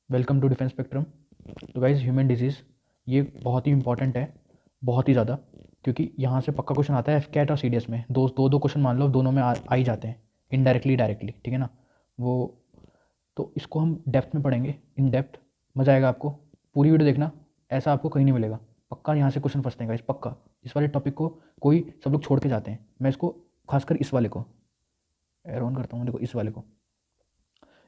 Welcome to defence spectrum. तो guys human disease ये बहुत ही इंपॉर्टेंट है, बहुत ही ज़्यादा, क्योंकि यहाँ से पक्का क्वेश्चन आता है एफकेट और सीडीएस में। दो क्वेश्चन मान लो, दोनों में आ ही जाते हैं, इनडायरेक्टली डायरेक्टली, ठीक है ना। वो तो इसको हम डेप्थ में पढ़ेंगे, इन डेप्थ। मज़ा आएगा आपको, पूरी वीडियो देखना, ऐसा आपको कहीं नहीं मिलेगा। पक्का यहाँ से क्वेश्चन फंसते हैं गाइज, पक्का। इस वाले टॉपिक को सब लोग छोड़ के जाते हैं, मैं इसको खासकर इस वाले को एयर ऑन करता हूँ, देखो इस वाले को,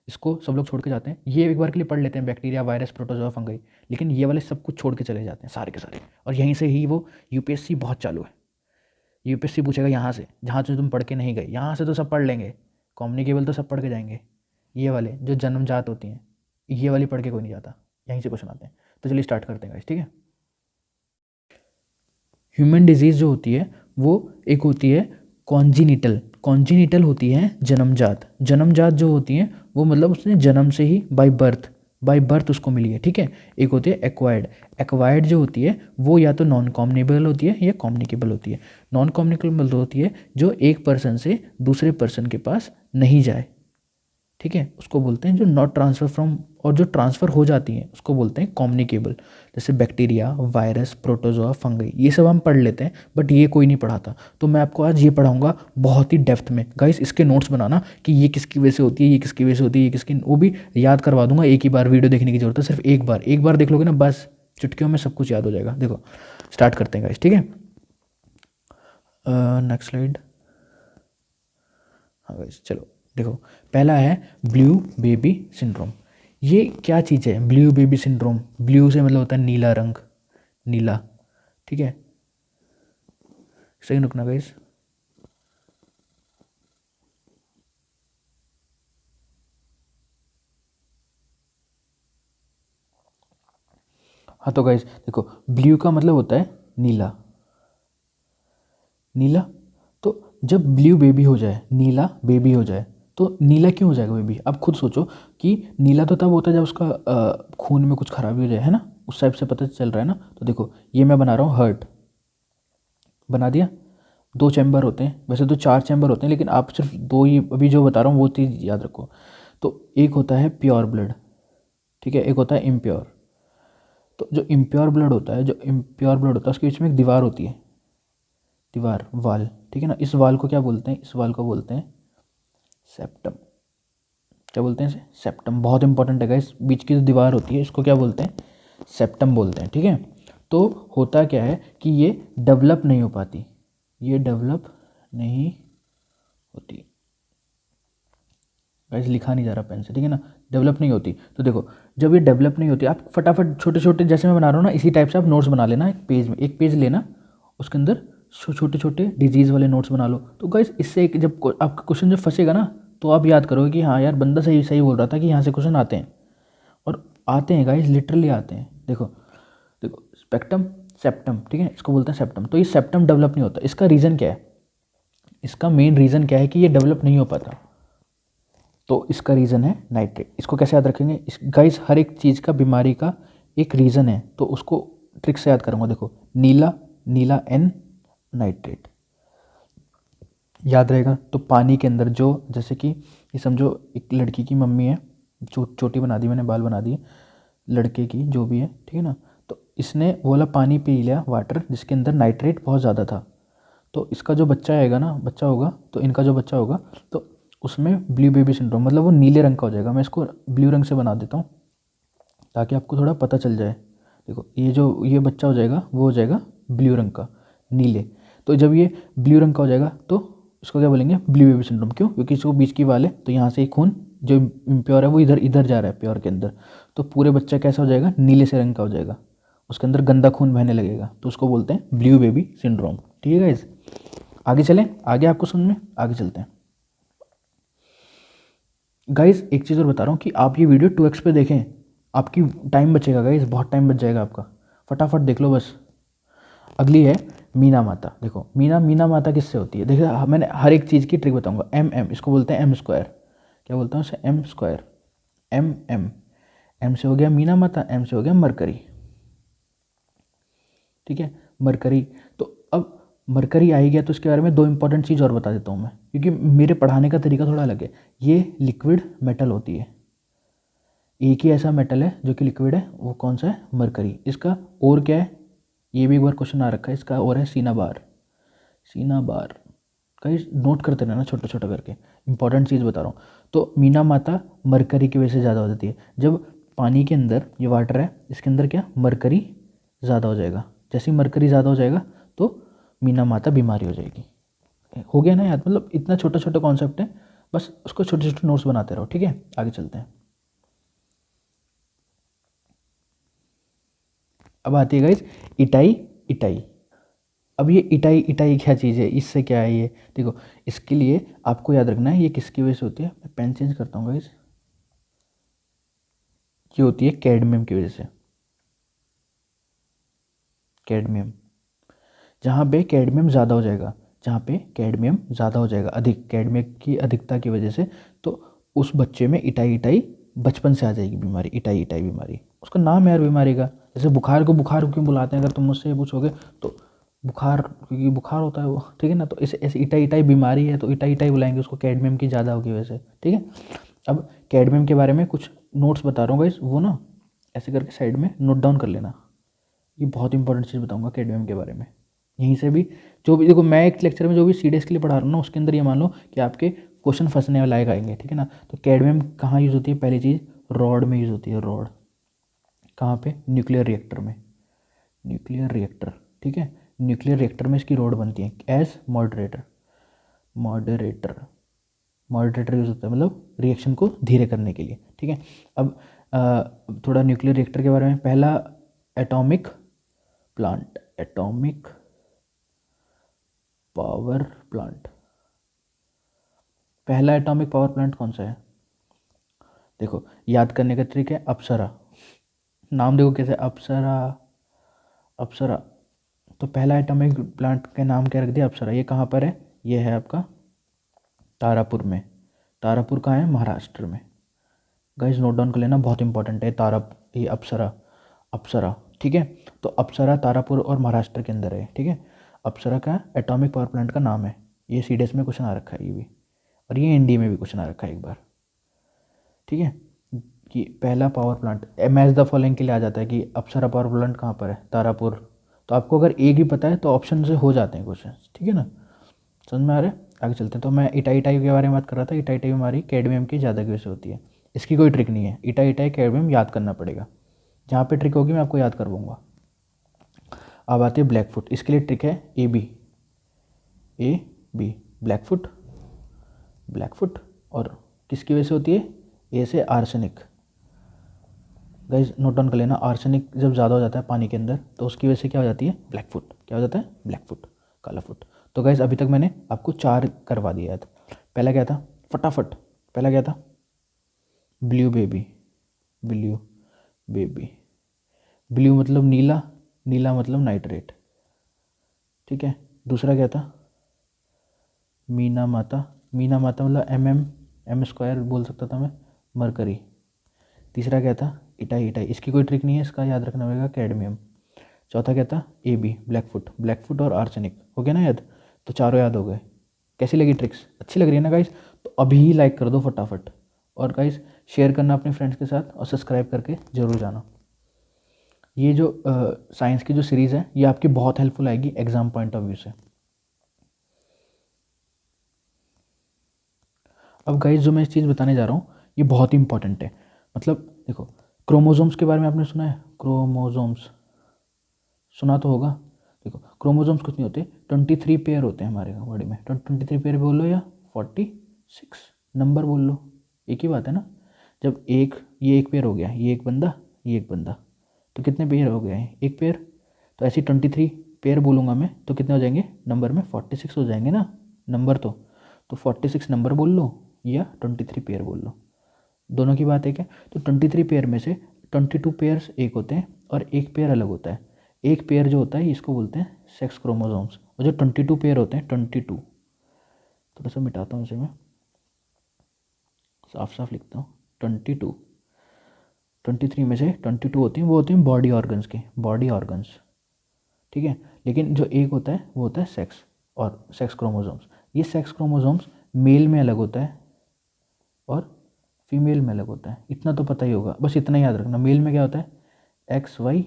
इसको सब लोग छोड़ के जाते हैं। ये एक बार के लिए पढ़ लेते हैं, बैक्टीरिया, वायरस, प्रोटोजोआ, फंगई, लेकिन ये वाले सब कुछ छोड़ के चले जाते हैं सारे के सारे। और यहीं से ही वो यूपीएससी बहुत चालू है। यूपीएससी पूछेगा यहाँ से, जहाँ से तुम पढ़ के नहीं गए, यहाँ से तो सब पढ़ लेंगे। कम्युनिकेबल तो सब पढ़ के जाएंगे, ये वाले जो जन्मजात होती हैं, ये वाली पढ़ के कोई नहीं जाता, यहीं से क्वेश्चन आते हैं। तो चलिए स्टार्ट करते हैं गाइस, ठीक है। ह्यूमन डिजीज़ जो होती है वो एक होती है कॉन्जीनिटल। कॉन्जीनिटल होती है जन्मजात। जन्मजात जो होती हैं वो मतलब उसने जन्म से ही बाय बर्थ उसको मिली है, ठीक है। एक होती है एक्वायर्ड। एक्वायर्ड जो होती है वो या तो नॉन कॉम्युनिकेबल होती है या कॉम्युनिकेबल होती है। नॉन कॉम्युनिकेबल होती है जो एक पर्सन से दूसरे पर्सन के पास नहीं जाए, ठीक है, उसको बोलते हैं जो नॉट ट्रांसफ़र फ्रॉम, और जो ट्रांसफ़र हो जाती हैं उसको बोलते हैं कम्युनिकेबल। जैसे बैक्टीरिया, वायरस, प्रोटोजोआ, फंगई, ये सब हम पढ़ लेते हैं, बट ये कोई नहीं पढ़ाता। तो मैं आपको आज ये पढ़ाऊंगा बहुत ही डेप्थ में। गाइस इसके नोट्स बनाना कि ये किसकी वजह से होती है, ये किसकी वजह से होती है, ये किसकी, वो भी याद करवा दूंगा। एक ही बार वीडियो देखने की जरूरत है, सिर्फ एक बार देख लोगे ना, बस चुटकियों में सब कुछ याद हो जाएगा। देखो स्टार्ट करते हैं गाइस, ठीक है। Next slide. हाँ गाइस चलो देखो, पहला है ब्लू बेबी सिंड्रोम। ये क्या चीज़ है ब्लू बेबी सिंड्रोम? ब्लू से मतलब होता है नीला रंग, नीला, ठीक है। सही रुकना गाइस। हाँ तो गाइस देखो, ब्लू का मतलब होता है नीला, नीला। तो जब ब्लू बेबी हो जाए, नीला बेबी हो जाए, तो नीला क्यों हो जाएगा बेबी? आप खुद सोचो कि नीला तो तब होता है जब उसका खून में कुछ खराबी हो जाए, है ना। उस टाइप से पता चल रहा है ना। तो देखो ये मैं बना रहा हूँ हर्ट, बना दिया। दो चैम्बर होते हैं, वैसे तो चार चैम्बर होते हैं, लेकिन आप सिर्फ दो ही अभी जो बता रहा हूँ वो चीज़ याद रखो। तो एक होता है प्योर ब्लड, ठीक है, एक होता है इम्प्योर। तो जो इम्प्योर ब्लड होता है, उसके बीच में एक दीवार होती है, दीवार, वाल, ठीक है ना। इस वाल को क्या बोलते हैं? इस वाल को बोलते हैं सेप्टम। क्या बोलते हैं इसे? सेप्टम। बहुत इंपॉर्टेंट है गाइस, बीच की जो दीवार होती है इसको क्या बोलते हैं? सेप्टम बोलते हैं, ठीक है। तो होता क्या है कि ये डेवलप नहीं हो पाती, ये डेवलप नहीं होती। गाइस लिखा नहीं जा रहा पेन से, ठीक है ना। डेवलप नहीं होती। तो देखो जब ये डेवलप नहीं होती, आप फटाफट छोटे छोटे, जैसे मैं बना रहा हूँ ना, इसी टाइप से आप नोट्स बना लेना। एक पेज में, एक पेज लेना, उसके अंदर छोटे छोटे डिजीज़ वाले नोट्स बना लो। तो गाइस इससे एक जब आपका क्वेश्चन जब फंसेगा ना, तो आप याद करोगे कि हाँ यार बंदा सही सही बोल रहा था कि यहाँ से क्वेश्चन आते हैं। और आते हैं गाइस, लिटरली आते हैं। देखो देखो, स्पेक्ट्रम, सेप्टम, ठीक है, इसको बोलते हैं सेप्टम। तो ये सेप्टम डेवलप नहीं होता, इसका रीज़न क्या है? इसका मेन रीज़न क्या है कि ये डेवलप नहीं हो पाता? तो इसका रीज़न है नाइट्रेट। इसको कैसे याद रखेंगे? इस गाइस हर एक चीज़ का, बीमारी का एक रीज़न है, तो उसको ट्रिक से याद करूँगा। देखो नीला, नीला एन, नाइट्रेट, याद रहेगा। तो पानी के अंदर जो, जैसे कि ये समझो एक लड़की की मम्मी है, चोटी बना दी मैंने, बाल बना दिए लड़के की, जो भी है, ठीक है ना। तो इसने वो वाला पानी पी लिया, वाटर, जिसके अंदर नाइट्रेट बहुत ज़्यादा था। तो इसका जो बच्चा आएगा ना, बच्चा होगा, तो इनका जो बच्चा होगा, तो उसमें ब्लू बेबी सिंड्रोम, मतलब वो नीले रंग का हो जाएगा। मैं इसको ब्लू रंग से बना देता हूँ ताकि आपको थोड़ा पता चल जाए। देखो ये जो ये बच्चा हो जाएगा वो हो जाएगा ब्लू रंग का, नीले। तो जब ये ब्लू रंग का हो जाएगा तो इसको क्या बोलेंगे? Blue baby syndrome. क्यों? क्योंकि इसको बीच की वाल है, तो यहाँ से खून जो इम्प्योर है वो इधर इधर जा रहा है प्योर के अंदर। तो पूरे बच्चा कैसा हो जाएगा? नीले से रंग का हो जाएगा, उसके अंदर गंदा खून बहने लगेगा, तो उसको बोलते हैं ब्लू बेबी सिंड्रोम, ठीक है गाइस। आगे चलें, आगे आपको समझ में, आगे चलते हैं गाइस। एक चीज़ और बता रहा हूँ कि आप ये वीडियो 2x पे देखें, आपकी टाइम बचेगा गाइस, बहुत टाइम बच जाएगा आपका। फटाफट देख लो बस। अगली है मीना माता। देखो मीना माता किससे होती है? देखो मैंने हर एक चीज़ की ट्रिक बताऊंगा। एम, इसको बोलते हैं एम स्क्वायर। क्या बोलता हूँ इसे? M square. एम एम से हो गया मीना माता, एम से हो गया मरकरी, ठीक है, मरकरी। तो अब मरकरी आ ही गया, तो इसके बारे में दो इंपॉर्टेंट चीज़ और बता देता हूँ मैं, क्योंकि मेरे पढ़ाने का तरीका थोड़ा अलग है। ये लिक्विड मेटल होती है, एक ही ऐसा मेटल है जो कि लिक्विड है, वो कौन सा है? मरकरी। इसका और क्या है? ये भी एक बार क्वेश्चन आ रखा है, इसका और है सिनाबार। सिनाबार कहीं नोट करते रहना छोटा छोटा करके, इंपॉर्टेंट चीज़ बता रहा हूँ। तो मीना माता मरकरी की वजह से ज़्यादा हो जाती है। जब पानी के अंदर ये वाटर है, इसके अंदर क्या मरकरी ज़्यादा हो जाएगा, जैसे ही मरकरी ज़्यादा हो जाएगा तो मीना माता बीमारी हो जाएगी। हो गया ना याद? मतलब इतना छोटा छोटा कॉन्सेप्ट है, बस उसको छोटे छोटे नोट्स बनाते रहो, ठीक है? आगे चलते हैं। अब आती है गाइस इटाई इटाई। अब ये इटाई इटाई क्या चीज़ है, इससे क्या है ये? देखो, इसके लिए आपको याद रखना है ये किसकी वजह से होती है। मैं पेन चेंज करता हूँ गाइस। ये होती है कैडमियम की वजह से। कैडमियम, जहाँ पे कैडमियम ज़्यादा हो जाएगा, जहाँ पे कैडमियम ज़्यादा हो जाएगा, अधिक कैडमियम की अधिकता की वजह से, तो उस बच्चे में इटाई इटाई बचपन से आ जाएगी बीमारी, इटाई इटाई बीमारी। उसका नाम है यार बीमारी का। जैसे बुखार को बुखार क्यों बुलाते हैं, अगर तुम मुझसे ये पूछोगे तो बुखार, क्योंकि बुखार होता है वो, ठीक है ना? तो ऐसे ऐसे इटाई इटाई बीमारी है तो इटाई इटाई बुलाएंगे उसको, कैडमियम की ज़्यादा होगी वजह से, ठीक है? अब कैडमियम के बारे में कुछ नोट्स बता रहा हूँ गाइस, वो ना ऐसे करके साइड में नोट डाउन कर लेना। ये बहुत इंपॉर्टेंट चीज़ बताऊंगा कैडमियम के बारे में। यहीं से भी जो भी, देखो मैं एक लेक्चर में जो भी सीडीएस के लिए पढ़ा रहा हूँ ना, उसके अंदर ये मान लो कि आपके क्वेश्चन फंसने वाले लायक आएंगे, ठीक है ना? तो कैडमियम कहाँ यूज़ होती है? पहली चीज़ रॉड में यूज़ होती है। रॉड कहाँ पे? न्यूक्लियर रिएक्टर में। न्यूक्लियर रिएक्टर, ठीक है? न्यूक्लियर रिएक्टर में इसकी रॉड बनती है as moderator. Moderator, moderator use होता है मतलब रिएक्शन को धीरे करने के लिए, ठीक है? अब थोड़ा न्यूक्लियर रिएक्टर के बारे में। पहला atomic plant, atomic power plant, पहला एटॉमिक पावर प्लांट कौन सा है? देखो याद करने का ट्रिक है अप्सरा। नाम देखो कैसे, अप्सरा, अप्सरा। तो पहला एटॉमिक प्लांट का नाम क्या रख दिया? अप्सरा। ये कहाँ पर है? ये है आपका तारापुर में। तारापुर कहाँ है? महाराष्ट्र में। गाइस नोट डाउन कर लेना, बहुत इंपॉर्टेंट है। ये अप्सरा, अप्सरा, ठीक है? तो अप्सरा तारापुर और महाराष्ट्र के अंदर है, ठीक है? अप्सरा का एटॉमिक पावर प्लांट का नाम है। ये सीडीएस में क्वेश्चन आ रखा है ये भी, और ये एनडीए में भी क्वेश्चन आ रखा है एक बार, ठीक है? कि पहला power plant match the following के लिए आ जाता है कि अप्सरा पावर प्लांट कहाँ पर है? तारापुर। तो आपको अगर एक ही पता है तो ऑप्शन से हो जाते हैं क्वेश्चन, ठीक है ना? समझ में आ रहा है? आगे चलते हैं। तो मैं इटाई इटाई के बारे में बात कर रहा था। इटाई इटाई बीमारी कैडमियम की ज़्यादा की वजह से होती है। इसकी कोई ट्रिक नहीं है, इटाई इटाई कैडमियम याद करना पड़ेगा। जहाँ पे ट्रिक होगी मैं आपको याद करवाऊंगा। अब आती है ब्लैक फुट। इसके लिए ट्रिक है A B, A B, black foot, black foot. और किसकी वजह से होती है? ए से आर्सेनिक। गाइस नोट डाउन कर लेना, आर्सेनिक जब ज़्यादा हो जाता है पानी के अंदर तो उसकी वजह से क्या हो जाती है? Black foot. क्या हो जाता है? ब्लैक फुट, काला फुट। तो गाइस अभी तक मैंने आपको 4 करवा दिया था। पहला क्या था? फटाफट, पहला क्या था? Blue baby, blue baby. Blue मतलब नीला, नीला मतलब नाइट्रेट, ठीक है? दूसरा क्या था? मीना माता, मीना माता मतलब एम स्क्वायर बोल सकता था मैं, मरकरी। तीसरा क्या था? Itai itai. इसकी कोई ट्रिक नहीं है, इसका याद रखना पड़ेगा कैडमियम। चौथा क्या था? A B, black foot, black foot और आर्सेनिक। हो गया ना याद? तो चारों याद हो गए। कैसी लगी ट्रिक्स? अच्छी लग रही है ना गाइस? तो अभी ही लाइक कर दो फटाफट, और गाइस शेयर करना अपने फ्रेंड्स के साथ, और सब्सक्राइब करके ज़रूर जाना। ये जो साइंस की जो सीरीज़ है ये आपकी बहुत हेल्पफुल आएगी एग्जाम पॉइंट ऑफ व्यू से। अब गाइस जो मैं इस चीज़ बताने जा रहा हूँ ये बहुत ही इंपॉर्टेंट है। मतलब देखो, क्रोमोजोम्स के बारे में आपने सुना है? क्रोमोजोम्स सुना तो होगा। देखो क्रोमोजोम्स कुछ नहीं होते, 23 पेयर होते हैं हमारे बॉडी में। 23 पेयर बोल लो या 46 नंबर बोल लो, एक ही बात है ना? जब ये एक पेयर हो गया, ये एक बंदा, ये एक बंदा, तो कितने पेयर हो गए हैं? एक पेयर। तो ऐसी 23 पेयर बोलूँगा मैं तो कितने हो जाएंगे नंबर में? 46 हो जाएंगे ना नंबर। तो 46 नंबर बोल लो या 23 पेयर बोल लो, दोनों की बात एक है। तो 23 पेयर में से 22 पेयर्स एक होते हैं और एक पेयर अलग होता है। एक पेयर जो होता है इसको बोलते हैं सेक्स क्रोमोसोम्स, और जो 22 पेयर होते हैं, 22, थोड़ा सा मिटाता हूँ इसे मैं, साफ साफ लिखता हूँ। 22, 23 में से 22 होती हैं, वो होते हैं बॉडी ऑर्गन्स के, बॉडी ऑर्गन्स, ठीक है? लेकिन जो एक होता है वो होता है सेक्स, और सेक्स क्रोमोसोम्स। ये सेक्स क्रोमोसोम्स मेल में अलग होता है और फीमेल में अलग होता है, इतना तो पता ही होगा, बस इतना याद रखना। मेल में क्या होता है, एक्स वाई,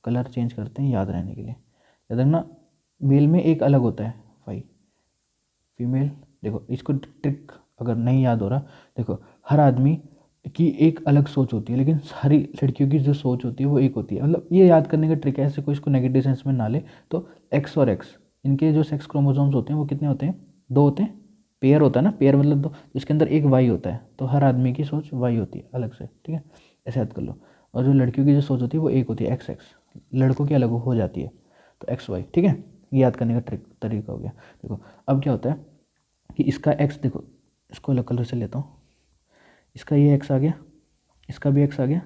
कलर चेंज करते हैं याद रहने के लिए, याद रखना। मेल में एक अलग होता है वाई, फीमेल देखो इसको ट्रिक अगर नहीं याद हो रहा, देखो हर आदमी की एक अलग सोच होती है, लेकिन सारी लड़कियों की जो सोच होती है वो एक होती है। मतलब ये याद करने का ट्रिक है, ऐसे कोई इसको नेगेटिव सेंस में ना ले। तो एक्स और एक्स, इनके जो सेक्स क्रोमोसोम्स होते हैं वो कितने होते हैं, 2 होते हैं। पेयर होता है ना, पेयर मतलब 2, इसके अंदर एक वाई होता है, तो हर आदमी की सोच वाई होती है अलग से, ठीक है, ऐसे याद कर लो। और जो लड़कियों की जो सोच होती है वो एक होती है, एक्स एक्स, लड़कों की अलग हो जाती है, तो एक्स वाई, ठीक है। ये याद करने का ट्रिक तरीका हो गया। देखो अब क्या होता है कि इसका एक्स, देखो इसको अलग कलर से लेता हूँ, इसका ये एक्स आ गया, इसका भी एक्स आ गया,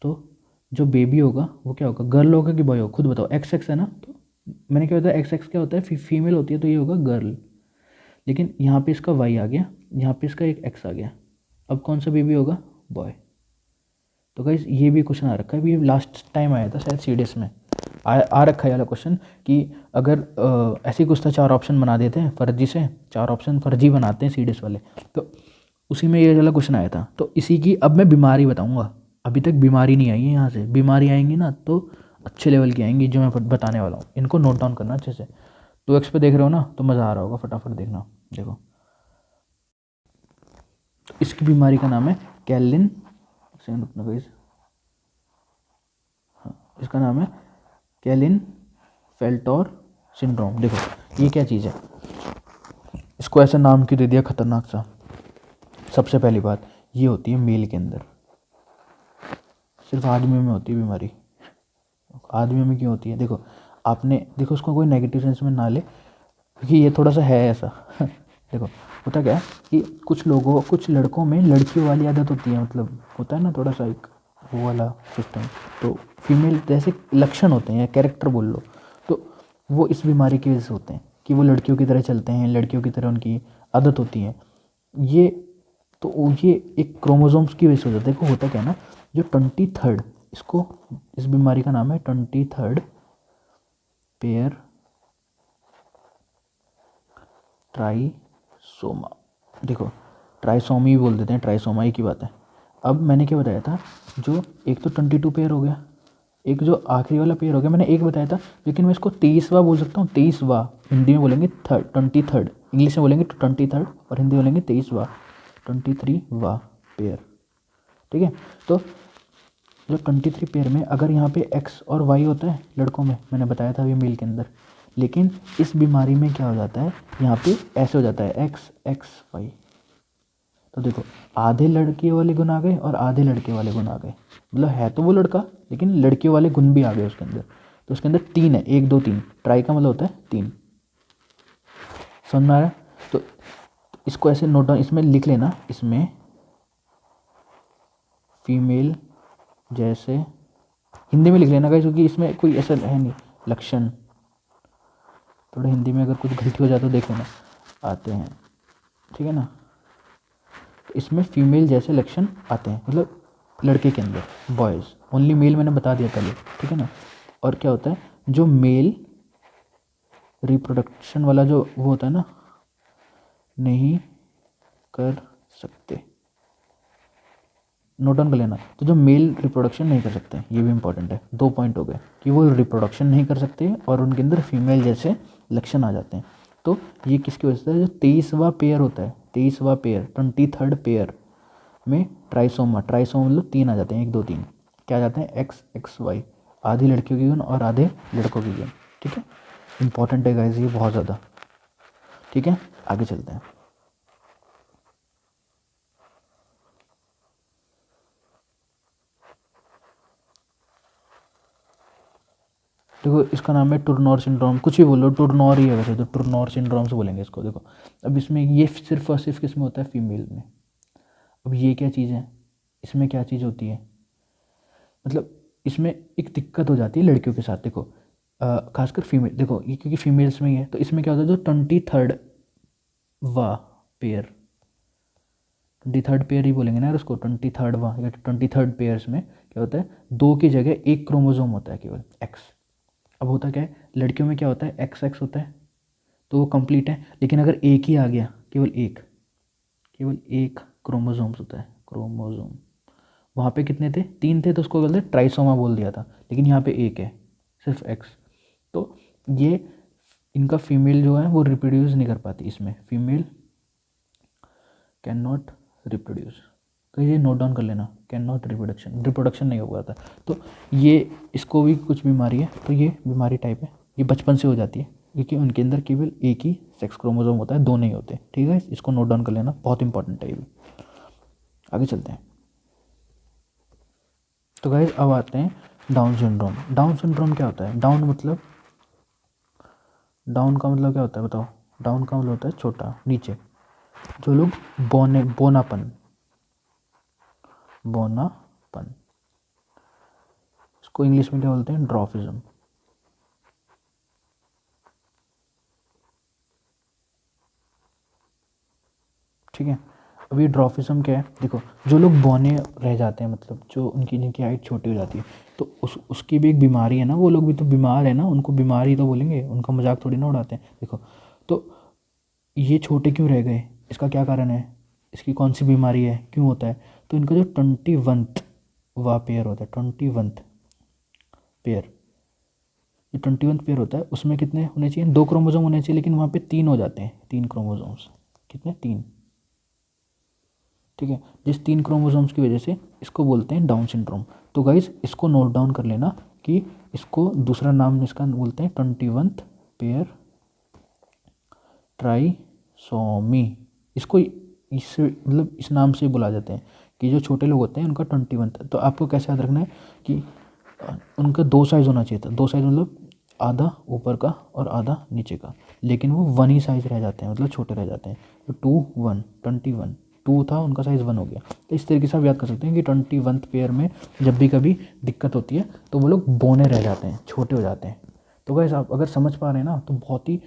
तो जो बेबी होगा वो क्या होगा, गर्ल होगा कि बॉय होगा, खुद बताओ। एक्स एक्स है ना, तो मैंने क्या होता है, एक्स एक्स क्या होता है, फीमेल होती है, तो ये होगा गर्ल। लेकिन यहाँ पे इसका वाई आ गया, यहाँ पे इसका एक एक्स आ गया, अब कौन सा बेबी होगा, बॉय। तो गाइस ये भी क्वेश्चन आ रखा है, अभी लास्ट टाइम आया था शायद सीडीएस में, आ रखा है वाला क्वेश्चन कि अगर ऐसे ही कुछ था, 4 ऑप्शन बना देते हैं फर्जी से, 4 ऑप्शन फर्जी बनाते हैं सीडीएस वाले, तो उसी में ये वाला क्वेश्चन आया था। तो इसी की अब मैं बीमारी बताऊंगा, अभी तक बीमारी नहीं आई है, यहाँ से बीमारी आएंगी ना तो अच्छे लेवल की आएंगी, जो मैं बताने वाला हूँ, इनको नोट डाउन करना अच्छे से। 2x पे देख रहे हो ना, तो मज़ा आ रहा होगा, फटाफट देखना। देखो तो इसकी बीमारी का नाम है कैलिन, सेकंड रुकना गाइस, हाँ इसका नाम है कैलिन फेल्टोर सिंड्रोम। देखो ये क्या चीज़ है, इसको ऐसा नाम क्यों दे दिया खतरनाक सा। सबसे पहली बात, ये होती है मेल के अंदर, सिर्फ आदमियों में होती है बीमारी। आदमियों में क्यों होती है, देखो आपने, देखो उसको कोई नेगेटिव सेंस में ना ले, क्योंकि ये थोड़ा सा है ऐसा देखो होता क्या है कि कुछ लोगों, कुछ लड़कों में लड़कियों वाली आदत होती है, मतलब होता है ना थोड़ा सा एक वो वाला सिस्टम, तो फीमेल जैसे लक्षण होते हैं या कैरेक्टर बोल लो, तो वो इस बीमारी की वजह से होते हैं कि वो लड़कियों की तरह चलते हैं, लड़कियों की तरह उनकी आदत होती है। ये तो ये एक क्रोमोसोम्स की वजह से हो जाता है। देखो होता क्या है ना, जो 23rd, इसको, इस बीमारी का नाम है 23rd पेयर ट्राइसोमा। देखो ट्राइसोमी भी बोल देते हैं, ट्राइसोमा ही की बात है। अब मैंने क्या बताया था, जो एक तो 22 पेयर हो गया, एक जो आखिरी वाला पेयर हो गया, मैंने एक बताया था, लेकिन मैं इसको 23वां बोल सकता हूँ, 23वां हिंदी में बोलेंगे 23rd, इंग्लिश में बोलेंगे 23rd और हिंदी में बोलेंगे 23वां, 23वां पेयर, ठीक है। तो जो 23 पेयर में अगर यहाँ पे एक्स और वाई होता है लड़कों में, मैंने बताया था अभी मेल के अंदर, लेकिन इस बीमारी में क्या हो जाता है, यहाँ पे ऐसे हो जाता है एक्स एक्स वाई। तो देखो आधे लड़के वाले गुण आ गए और आधे लड़के वाले गुण आ गए, मतलब है तो वो लड़का, लेकिन लड़के वाले गुण भी आ गए उसके अंदर। तो उसके अंदर 3 है, 1 2 3, ट्राई का मतलब होता है 3, समझ में आ रहा है। तो इसको ऐसे नोट डाउन, इसमें लिख लेना, इसमें फीमेल जैसे, हिंदी में लिख लेना गाइस, क्योंकि इसमें कोई ऐसा है नहीं लक्षण, थोड़ा हिंदी में अगर कुछ गलती हो जाए तो देख लेना, आते हैं, ठीक है ना। तो इसमें फीमेल जैसे लक्षण आते हैं, मतलब लड़के के अंदर, बॉयज़ ओनली, मेल मैंने बता दिया पहले, ठीक है ना। और क्या होता है, जो मेल रिप्रोडक्शन वाला जो वो होता है ना, नहीं कर सकते, नोट डाउन कर लेना। तो जो मेल रिप्रोडक्शन नहीं कर सकते, ये भी इंपॉर्टेंट है, 2 पॉइंट हो गए कि वो रिप्रोडक्शन नहीं कर सकते और उनके अंदर फीमेल जैसे लक्षण आ जाते हैं। तो ये किसकी वजह से है, जो 23वां पेयर होता है, 23वां पेयर 23rd पेयर में ट्राइसोमा, ट्राइसोमा मतलब 3 आ जाते हैं, 1 2 3, क्या आ जाते हैं, एक्स एक्स वाई, आधी लड़कियों की गुण और आधे लड़कों की गुण, ठीक है। इंपॉर्टेंट है गाइस ये बहुत ज़्यादा, ठीक है। आगे चलते हैं। देखो इसका नाम है टुरनौर सिंड्रोम, कुछ भी बोलो, टुरनौर ही है वैसे तो, टुरनौर सिंड्रोम से बोलेंगे इसको। देखो अब इसमें ये सिर्फ और सिर्फ किस में होता है, फीमेल में। अब ये क्या चीज़ है, इसमें क्या चीज़ होती है, मतलब इसमें एक दिक्कत हो जाती है लड़कियों के साथ। देखो खासकर फीमेल, देखो ये क्योंकि फीमेल्स में ही है, तो इसमें क्या होता है, जो 23rd वां पेयर, 23rd पेयर ही बोलेंगे ना यार उसको, 23rd वां या 23rd पेयर्स में क्या होता है, 2 की जगह एक क्रोमोसोम होता है केवल, एक्स। अब होता क्या है, लड़कियों में क्या होता है, एक्स एक्स होता है, तो वो कंप्लीट है। लेकिन अगर एक ही आ गया, केवल एक, केवल एक क्रोमोसोम्स होता है, क्रोमोसोम। वहाँ पे कितने थे? 3 थे, तो उसको बोलते ट्राइसोमा बोल दिया था, लेकिन यहाँ पे एक है, सिर्फ एक्स। तो ये इनका फीमेल जो है वो रिप्रोड्यूस नहीं कर पाती, इसमें फीमेल कैन नॉट रिप्रोड्यूस। तो ये नोट डाउन कर लेना, कैन नॉट रिप्रोडक्शन नहीं हो पाता। तो ये इसको भी कुछ बीमारी है, तो ये बीमारी टाइप है, ये बचपन से हो जाती है, क्योंकि उनके अंदर केवल एक ही सेक्स क्रोमोसोम होता है, 2 नहीं होते। ठीक है, इसको नोट डाउन कर लेना, बहुत इंपॉर्टेंट है ये भी। आगे चलते हैं। तो गाइस अब आते हैं डाउन सिंड्रोम। डाउन सिंड्रोम क्या होता है? डाउन का मतलब क्या होता है बताओ? डाउन का मतलब होता है छोटा, नीचे। जो लोग बोनापन इसको इंग्लिश में क्या बोलते हैं? ड्रॉफिज्म। ठीक है, अब ये ड्रॉफिज्म क्या है? देखो, जो लोग बौने रह जाते हैं, मतलब जो जिनकी हाइट छोटी हो जाती है, तो उसकी भी एक बीमारी है ना, वो लोग भी तो बीमार है ना, उनको बीमारी तो बोलेंगे, उनका मजाक थोड़ी ना उड़ाते हैं। देखो, तो ये छोटे क्यों रह गए? इसका क्या कारण है? इसकी कौन सी बीमारी है? क्यों होता है? तो इनका जो 21वां पेयर होता है, 21th पेयर, ये 21th पेयर होता है, उसमें कितने होने चाहिए? 2 क्रोमोसोम होने चाहिए, लेकिन वहाँ पे 3 हो जाते हैं, 3 क्रोमोसोम्स। कितने? 3। ठीक है, जिस 3 क्रोमोसोम्स की वजह से इसको बोलते हैं डाउन सिंड्रोम। तो गाइज इसको नोट डाउन कर लेना कि इसको दूसरा नाम इसका बोलते हैं 21th पेयर ट्राइसोमी। इसको इस मतलब इस नाम से बुला जाते हैं कि जो छोटे लोग होते हैं उनका 21th। तो आपको कैसे याद रखना है कि उनका 2 साइज़ होना चाहिए था। 2 साइज़ मतलब आधा ऊपर का और आधा नीचे का, लेकिन वो 1 ही साइज़ रह जाते हैं, मतलब छोटे रह जाते हैं। तो 21 2 था, उनका साइज़ 1 हो गया। तो इस तरीके से आप याद कर सकते हैं कि 21th पेयर में जब भी कभी दिक्कत होती है तो वो लोग बौने रह जाते हैं, छोटे हो जाते हैं। तो गाइस आप अगर समझ पा रहे हैं ना, तो बहुत ही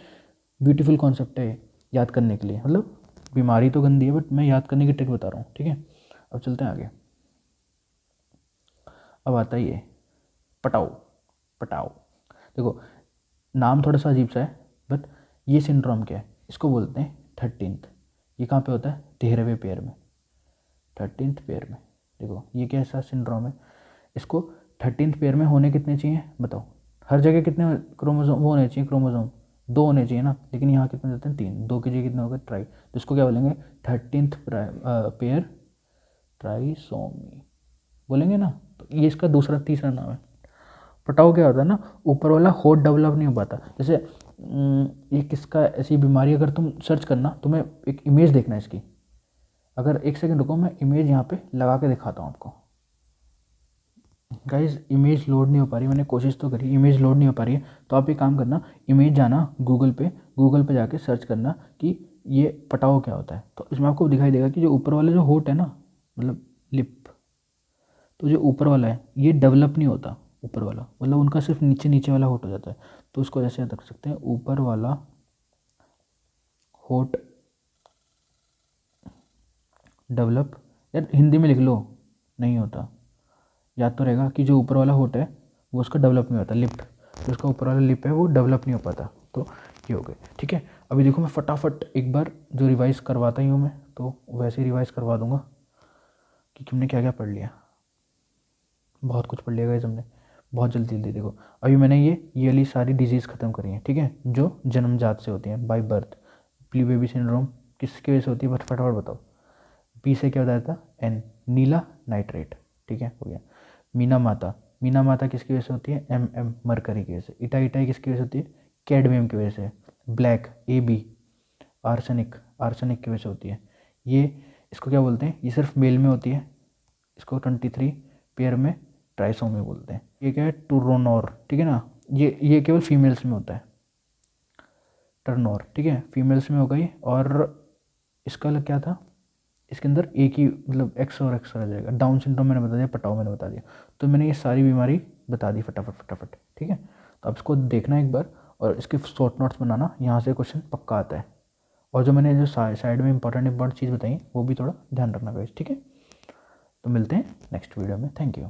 ब्यूटीफुल कॉन्सेप्ट है याद करने के लिए। मतलब बीमारी तो गंदी है, बट मैं याद करने की ट्रिक बता रहा हूँ। ठीक है, अब चलते हैं आगे। अब आता है ये पटाओ। देखो, नाम थोड़ा सा अजीब सा है, बट ये सिंड्रोम क्या है? इसको बोलते हैं 13th। ये कहाँ पे होता है? 13वें पेयर में, 13th पेयर में। देखो, ये कैसा सिंड्रोम है? इसको 13th पेयर में होने कितने चाहिए बताओ? हर जगह कितने क्रोमोसोम वो होने चाहिए? क्रोमोसोम 2 होने चाहिए ना, लेकिन यहाँ कितने देते हैं? 3। 2 की जगह कितने हो गए? ट्राई। तो इसको क्या बोलेंगे? 13th पेयर ट्राइसोमी बोलेंगे ना। तो ये इसका तीसरा नाम है। पटाओ क्या होता है ना, ऊपर वाला होठ डेवलप नहीं हो पाता। जैसे ये किसका ऐसी बीमारी, अगर तुम सर्च करना, तुम्हें एक इमेज देखना है इसकी। अगर 1 सेकंड रुको, मैं इमेज यहाँ पे लगा के दिखाता हूँ आपको। गाइज इमेज लोड नहीं हो पा रही, मैंने कोशिश तो करी, इमेज लोड नहीं हो पा रही है। तो आप एक काम करना, इमेज जाना गूगल पे जाके सर्च करना कि ये पटाओ क्या होता है। तो इसमें आपको दिखाई देगा कि जो ऊपर वाला जो होठ है ना, मतलब लिप, तो जो ऊपर वाला है ये डेवलप नहीं होता। ऊपर वाला मतलब उनका सिर्फ नीचे वाला होठ हो जाता है। तो उसको ऐसे याद रख सकते हैं, ऊपर वाला होठ डेवलप, यार हिंदी में लिख लो, नहीं होता। याद तो रहेगा कि जो ऊपर वाला होठ है वो उसका डेवलप नहीं होता, लिप, जो उसका ऊपर वाला लिप है वो डेवलप नहीं हो पाता। तो ये हो गए। ठीक है, अभी देखो मैं फटाफट एक बार जो रिवाइज़ करवाता ही हूँ मैं, तो वैसे ही रिवाइज़ करवा दूँगा कि तुमने क्या क्या पढ़ लिया। बहुत कुछ पढ़ लिया गाइस हमने, बहुत जल्दी। देखो, अभी मैंने ये वाली सारी डिजीज़ ख़त्म करी हैं। ठीक है, जो जन्मजात से होती हैं, by birth. Plea baby syndrome किसकी वजह से होती है? बस फटाफट बताओ। पी से क्या बताया था? एन, नीला नाइट्रेट। ठीक है, हो गया। मीना माता किसकी वजह से होती है? एम मरकरी की वजह से। इटाई किसकी वजह से होती है? कैडमियम की वजह से। ब्लैक AB आर्सेनिक की वजह से होती है। ये इसको क्या बोलते हैं? ये सिर्फ मेल में होती है, इसको 23 पेयर में ट्राइसोमी बोलते हैं। ये क्या है? टुरोनोर। ठीक है ना, ये केवल फीमेल्स में होता है, टर्नोर। ठीक है, फीमेल्स में हो गई। और इसका अलग क्या था? इसके अंदर एक ही मतलब एक्स और एक्स आ जाएगा। डाउन सिंड्रोम मैंने बता दिया, पटाओ मैंने बता दिया। तो मैंने ये सारी बीमारी बता दी फटाफट। ठीक है, तो अब इसको देखना एक बार और इसके शॉर्ट नोट्स बनाना, यहाँ से क्वेश्चन पक्का आता है। और जो मैंने जो साइड में इंपॉर्टेंट चीज़ बताई वो भी थोड़ा ध्यान रखना गाइस। ठीक है, तो मिलते हैं नेक्स्ट वीडियो में। Thank you.